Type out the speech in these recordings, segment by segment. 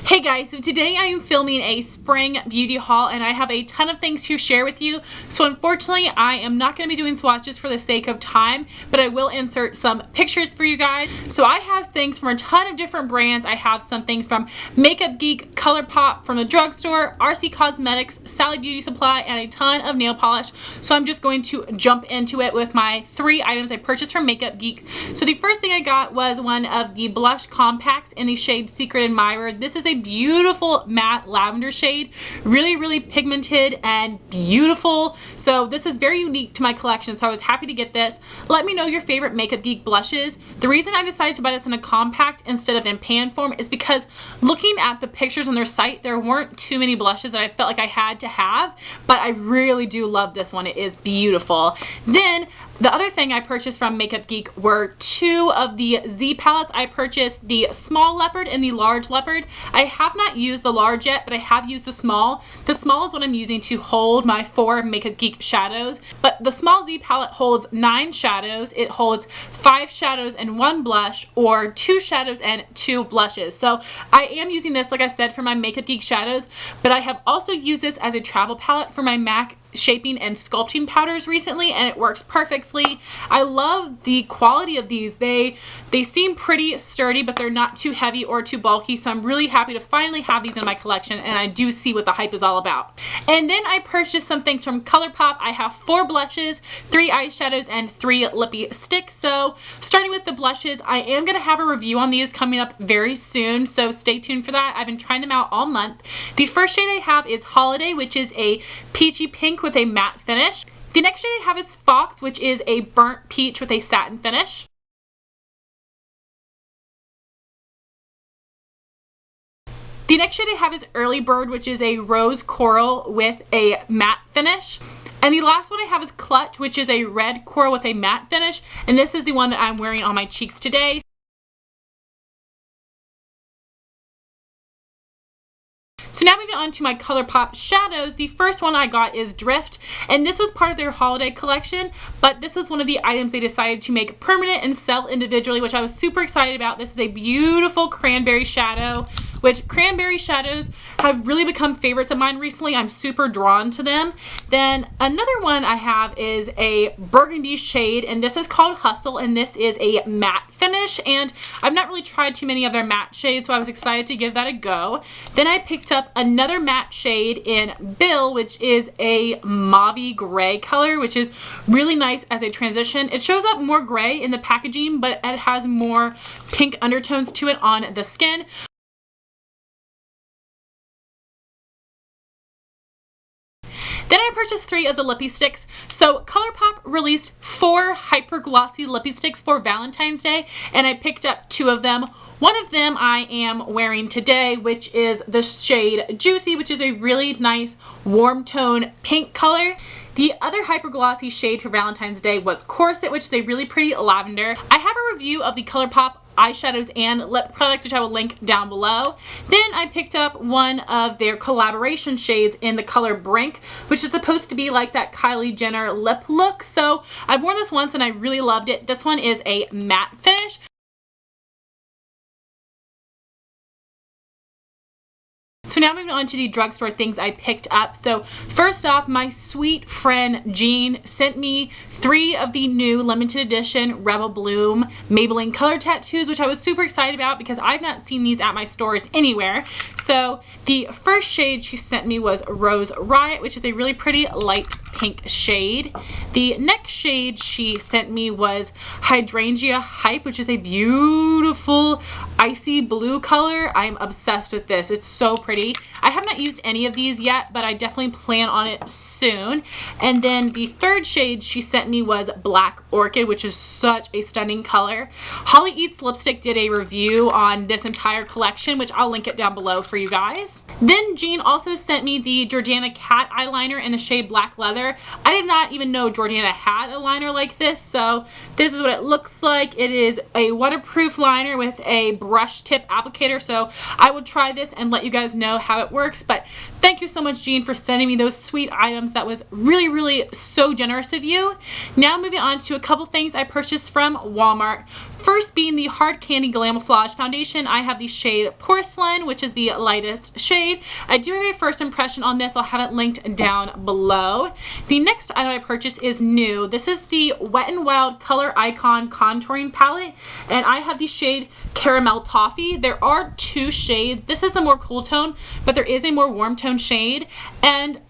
Hey guys, so today I am filming a spring beauty haul and I have a ton of things to share with you. So unfortunately I am not going to be doing swatches for the sake of time, but I will insert some pictures for you guys. So I have things from a ton of different brands. I have some things from Makeup Geek, ColourPop, from the Drugstore, RC Cosmetics, Sally Beauty Supply, and a ton of nail polish. So I'm just going to jump into it with my 3 items I purchased from Makeup Geek. So the first thing I got was one of the blush compacts in the shade Secret Admirer. This is a beautiful matte lavender shade, really pigmented and beautiful. So this is very unique to my collection, so I was happy to get this. Let me know your favorite Makeup Geek blushes. The reason I decided to buy this in a compact instead of in pan form is because looking at the pictures on their site, there weren't too many blushes that I felt like I had to have, but I really do love this one. It is beautiful. Then the other thing I purchased from Makeup Geek were 2 of the Z palettes. I purchased the small Leopard and the large Leopard. I have not used the large yet, but I have used the small. The small is what I'm using to hold my 4 Makeup Geek shadows, but the small Z palette holds 9 shadows. It holds 5 shadows and 1 blush, or 2 shadows and 2 blushes. So I am using this, like I said, for my Makeup Geek shadows, but I have also used this as a travel palette for my MAC shaping and sculpting powders recently, and it works perfectly. I love the quality of these. They seem pretty sturdy, but they're not too heavy or too bulky, so I'm really happy to finally have these in my collection, and I do see what the hype is all about. And then I purchased some things from ColourPop. I have 4 blushes, 3 eyeshadows, and 3 Lippie sticks. So starting with the blushes, I am going to have a review on these coming up very soon, so stay tuned for that. I've been trying them out all month. The first shade I have is Holiday, which is a peachy pink with a matte finish. The next shade I have is Fox, which is a burnt peach with a satin finish. The next shade I have is Early Bird, which is a rose coral with a matte finish. And the last one I have is Clutch, which is a red coral with a matte finish. And this is the one that I'm wearing on my cheeks today. So now moving on to my ColourPop shadows, the first one I got is Drift, and this was part of their holiday collection, but this was one of the items they decided to make permanent and sell individually, which I was super excited about. This is a beautiful cranberry shadow, which cranberry shadows have really become favorites of mine recently. I'm super drawn to them. Then another one I have is a burgundy shade, and this is called Hustle, and this is a matte finish, and I've not really tried too many of their matte shades, so I was excited to give that a go. Then I picked up another matte shade in Bill, which is a mauve gray color, which is really nice as a transition. It shows up more gray in the packaging, but it has more pink undertones to it on the skin. Then I purchased 3 of the Lippie sticks. So ColourPop released 4 hyper glossy Lippie sticks for Valentine's Day, and I picked up 2 of them. One of them I am wearing today, which is the shade Juicy, which is a really nice warm tone pink color. The other hyper glossy shade for Valentine's Day was Corset, which is a really pretty lavender. I have a review of the ColourPop eyeshadows and lip products, which I will link down below. Then I picked up one of their collaboration shades in the color Brink, which is supposed to be like that Kylie Jenner lip look. So I've worn this once and I really loved it. This one is a matte finish. So now moving on to the drugstore things I picked up. So first off, my sweet friend Jean sent me 3 of the new limited edition Rebel Bloom Maybelline color tattoos, which I was super excited about because I've not seen these at my stores anywhere. So the first shade she sent me was Rose Riot, which is a really pretty light pink shade. The next shade she sent me was Hydrangea Hype, which is a beautiful icy blue color. I'm obsessed with this. It's so pretty. I have not used any of these yet, but I definitely plan on it soon. And then the third shade she sent me was Black Orchid, which is such a stunning color. Holly Eats Lipstick did a review on this entire collection, which I'll link it down below for you guys. Then Jean also sent me the Jordana Cat eyeliner in the shade Black Leather. I did not even know Jordana had a liner like this, so this is what it looks like. It is a waterproof liner with a brush tip applicator, so I will try this and let you guys know how it works. But thank you so much, Jean, for sending me those sweet items. That was really so generous of you. Now moving on to a couple things I purchased from Walmart. First being the Hard Candy Glamoflague foundation, I have the shade Porcelain, which is the lightest shade. I do have a first impression on this. I'll have it linked down below. The next item I purchased is new. This is the Wet n Wild Color Icon Contouring Palette, and I have the shade Caramel Toffee. There are two shades. This is a more cool tone, but there is a more warm tone shade, and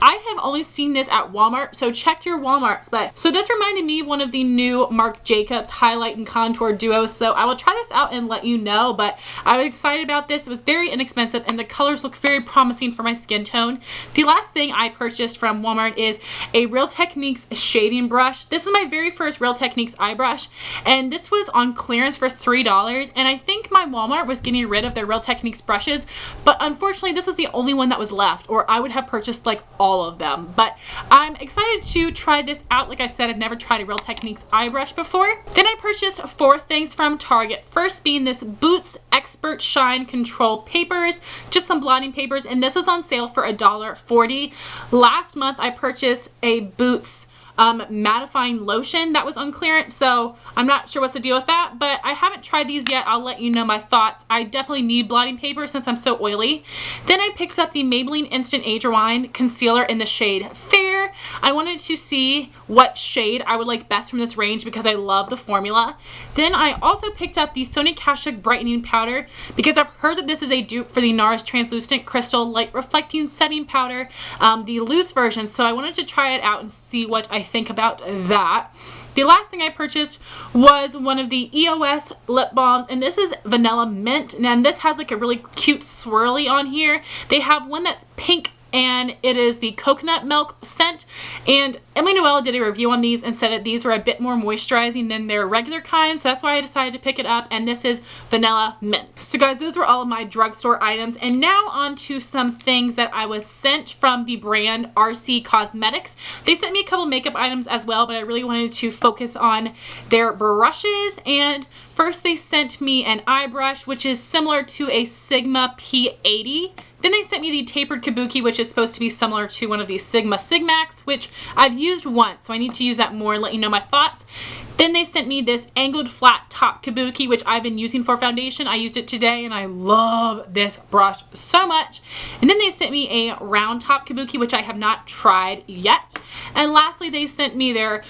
I have only seen this at Walmart, so check your Walmarts. But so this reminded me of one of the new Marc Jacobs highlight and contour duos, so I will try this out and let you know. But I was excited about this. It was very inexpensive and the colors look very promising for my skin tone. The last thing I purchased from Walmart is a Real Techniques shading brush. This is my very first Real Techniques eye brush, and this was on clearance for $3, and I think my Walmart was getting rid of their Real Techniques brushes, but unfortunately this was the only one that was left, or I would have purchased like all of them. But I'm excited to try this out. Like I said, I've never tried a Real Techniques eye brush before. Then I purchased 4 things from Target. First being this Boots Expert Shine Control Papers, just some blotting papers, and this was on sale for $1.40. Last month I purchased a Boots mattifying lotion that was on clearance, so I'm not sure what's the deal with that, but I haven't tried these yet. I'll let you know my thoughts. I definitely need blotting paper since I'm so oily. Then I picked up the Maybelline Instant Age Rewind concealer in the shade Fair. I wanted to see what shade I would like best from this range because I love the formula. Then I also picked up the Sonia Kashuk brightening powder because I've heard that this is a dupe for the NARS Translucent Crystal Light Reflecting Setting Powder, the loose version, so I wanted to try it out and see what I think about that. The last thing I purchased was one of the EOS lip balms, and this is Vanilla Mint, and this has like a really cute swirly on here. They have one that's pink, and it is the coconut milk scent, and Emily Noel did a review on these and said that these were a bit more moisturizing than their regular kind, so that's why I decided to pick it up, and this is Vanilla Mint. So guys, those were all of my drugstore items, and now on to some things that I was sent from the brand RC Cosmetics. They sent me a couple makeup items as well, but I really wanted to focus on their brushes, and first they sent me an eye brush, which is similar to a Sigma P80. Then they sent me the tapered kabuki, which is supposed to be similar to one of these Sigma Sigmax, which I've used once, so I need to use that more and let you know my thoughts. Then they sent me this angled flat top kabuki, which I've been using for foundation. I used it today and I love this brush so much. And then they sent me a round top kabuki, which I have not tried yet. And lastly, they sent me their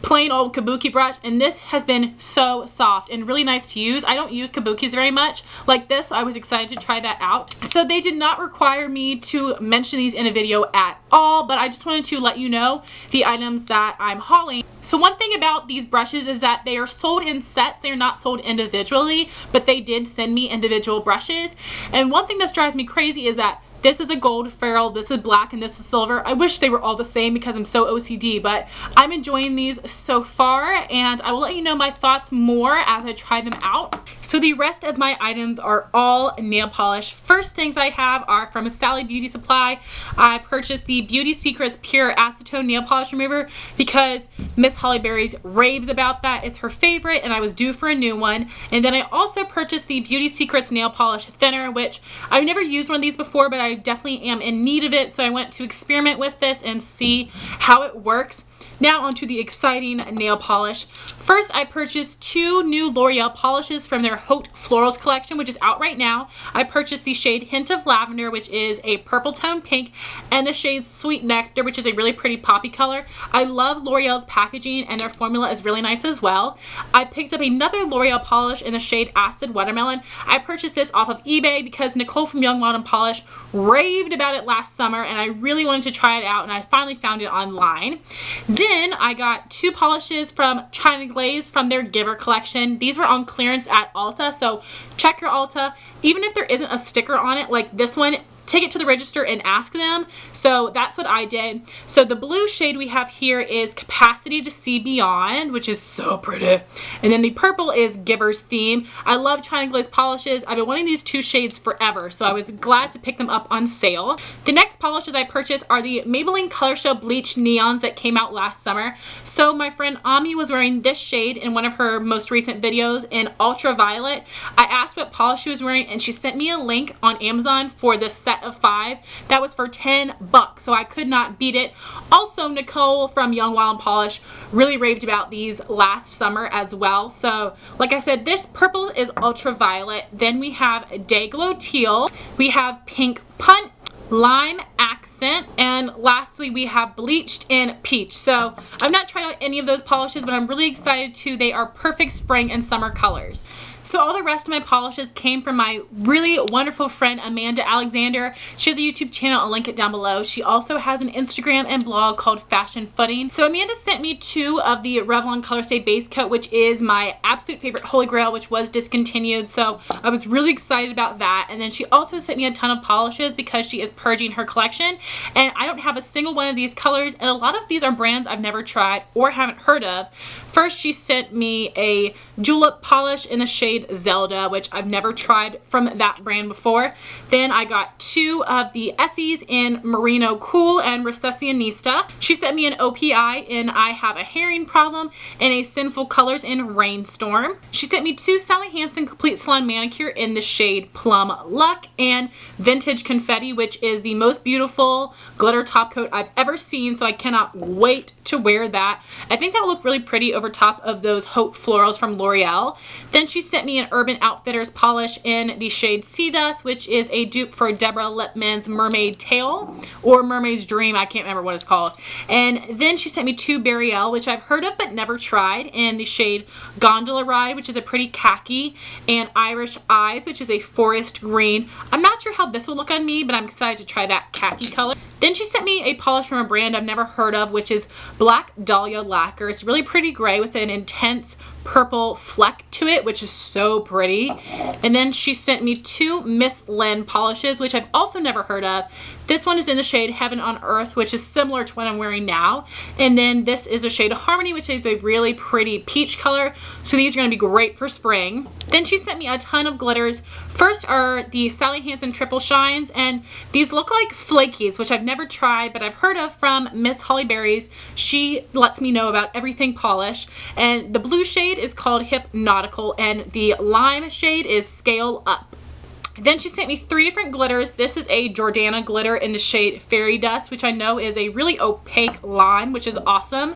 plain old kabuki brush, and this has been so soft and really nice to use. I don't use kabukis very much like this, so I was excited to try that out. So they did not require me to mention these in a video at all, but I just wanted to let you know the items that I'm hauling. So one thing about these brushes is that they are sold in sets. They are not sold individually, but they did send me individual brushes. And one thing that's driving me crazy is that this is a gold ferrule, this is black, and this is silver. I wish they were all the same because I'm so OCD, but I'm enjoying these so far, and I will let you know my thoughts more as I try them out. So the rest of my items are all nail polish. First things I have are from Sally Beauty Supply. I purchased the Beauty Secrets Pure Acetone Nail Polish Remover because Miss Holly Berry's raves about that. It's her favorite, and I was due for a new one. And then I also purchased the Beauty Secrets Nail Polish Thinner, which I've never used one of these before, but I definitely am in need of it, so I went to experiment with this and see how it works. Now onto the exciting nail polish. First, I purchased 2 new L'Oreal polishes from their Haute Florals collection, which is out right now. I purchased the shade Hint of Lavender, which is a purple tone pink, and the shade Sweet Nectar, which is a really pretty poppy color. I love L'Oreal's packaging, and their formula is really nice as well. I picked up another L'Oreal polish in the shade Acid Watermelon. I purchased this off of eBay because Nicole from Young Modern Polish raved about it last summer, and I really wanted to try it out, and I finally found it online. Then I got 2 polishes from China Glaze from their Giver collection. These were on clearance at Ulta, so check your Ulta. Even if there isn't a sticker on it like this one, take it to the register and ask them. So that's what I did. So the blue shade we have here is Capacity to See Beyond, which is so pretty. And then the purple is Giver's Theme. I love China Glaze polishes. I've been wanting these 2 shades forever, so I was glad to pick them up on sale. The next polishes I purchased are the Maybelline Color Show Bleach Neons that came out last summer. So my friend Ami was wearing this shade in one of her most recent videos in Ultraviolet. I asked what polish she was wearing, and she sent me a link on Amazon for this set set of 5. That was for $10, so I could not beat it. Also, Nicole from Young Wild Polish really raved about these last summer as well. So, like I said, this purple is ultraviolet. Then we have Dayglow Teal. We have Pink Punt, Lime Accent, and lastly we have Bleached in Peach. So I've not tried out any of those polishes, but I'm really excited too. They are perfect spring and summer colors. So all the rest of my polishes came from my really wonderful friend Amanda Alexander. She has a YouTube channel, I'll link it down below. She also has an Instagram and blog called Fashion Footing. So Amanda sent me 2 of the Revlon Color Stay Base Coat, which is my absolute favorite holy grail, which was discontinued. So I was really excited about that. And then she also sent me a ton of polishes because she is purging her collection. And I don't have a single one of these colors, and a lot of these are brands I've never tried or haven't heard of. First, she sent me a julep polish in the shade Zelda, which I've never tried from that brand before. Then I got 2 of the Essies in Merino Cool and Recessionista. She sent me an OPI in I Have a Herring Problem and a Sinful Colors in Rainstorm. She sent me 2 Sally Hansen Complete Salon Manicure in the shade Plum Luck and Vintage Confetti, which is the most beautiful glitter top coat I've ever seen, so I cannot wait to wear that. I think that will look really pretty over top of those Haute Florals from L'Oreal. Then she sent me an Urban Outfitters polish in the shade Sea Dust, which is a dupe for Deborah Lippmann's Mermaid Tail, or Mermaid's Dream, I can't remember what it's called. And then she sent me 2 Burial, which I've heard of but never tried, in the shade Gondola Ride, which is a pretty khaki, and Irish Eyes, which is a forest green. I'm not sure how this will look on me, but I'm excited to try that khaki color. Then she sent me a polish from a brand I've never heard of, which is Black Dahlia Lacquer. It's really pretty gray with an intense purple fleck to it, which is so pretty. And then she sent me 2 Miss Lynn polishes, which I've also never heard of. This one is in the shade Heaven on Earth, which is similar to what I'm wearing now. And then this is a shade of Harmony, which is a really pretty peach color. So these are going to be great for spring. Then she sent me a ton of glitters. First are the Sally Hansen Triple Shines, and these look like flakies, which I've never tried, but I've heard of from Miss Holly Berries. She lets me know about everything polish. And the blue shade is called Hypnotical, and the lime shade is Scale Up. Then she sent me 3 different glitters. This is a Jordana glitter in the shade Fairy Dust, which I know is a really opaque lime, which is awesome.